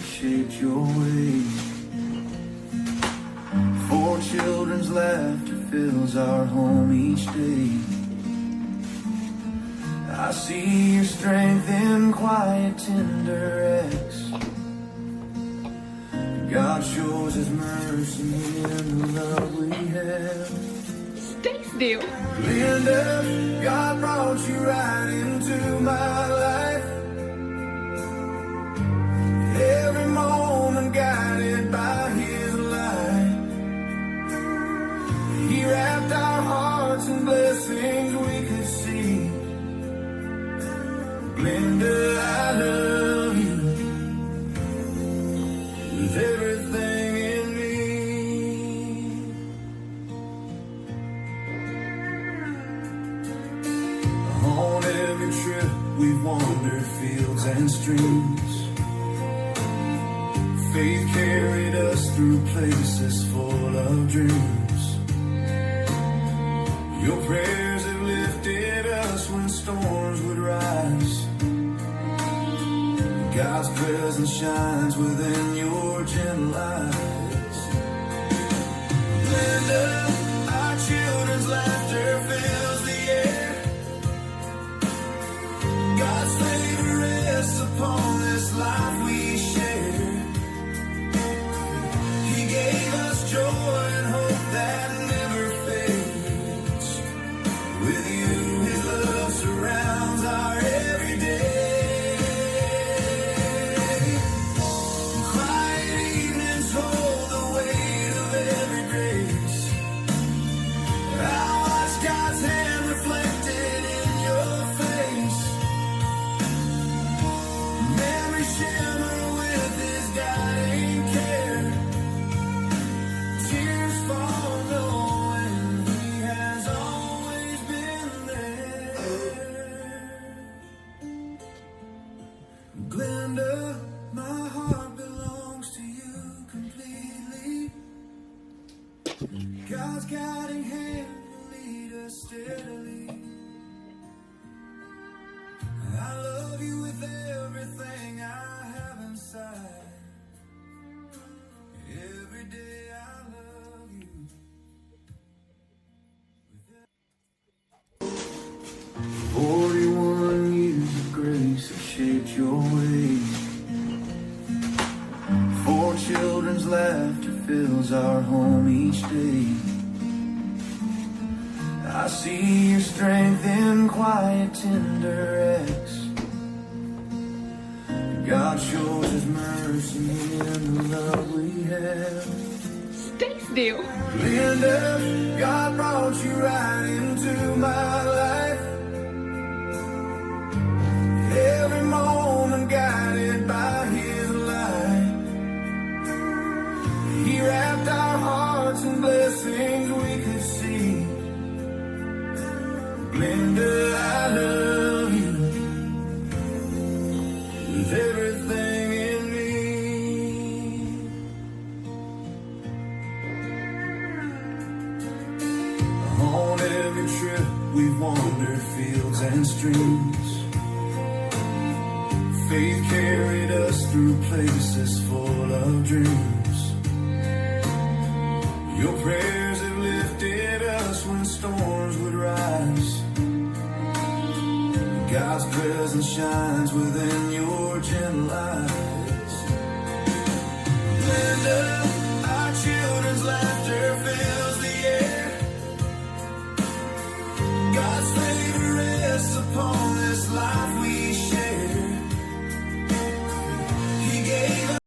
have shaped your way. For children's laughter fills our home each day. I see your strength in quiet, tender acts. God shows His mercy in the love we have. Stay still. Linda, God brought you right into my life. Every moment guided by His light. He wrapped our hearts in blessings we could see. Linda, I love you with everything in me. On every trip we've wandered fields and streams. Faith carried us through places full of dreams. Your prayers have lifted us when storms would rise. God's presence shines within your gentle eyes. Linda, our children's laughter fills the air. God's favor rests upon this life we share. He gave us joy and hope that never fades. With you, His love surrounds our everyday. Glenda, my heart belongs to you completely. God's guiding hand will lead us steadily. I love you with everything I have inside. Every day I love you. 41 years of grace have shaped your way. For children's laughter fills our home each day. I see your strength in quiet, tender acts. God shows His mercy in the love we have. Stay still. Linda, God brought you right into my life. Every moment guided by His light. He wrapped our hearts in blessings we could see. Linda, I love you with everything in me. On every trip we've wandered fields and streams. Faith carried us through places full of dreams. Your prayers have lifted us when storms would rise. God's presence shines within your gentle eyes.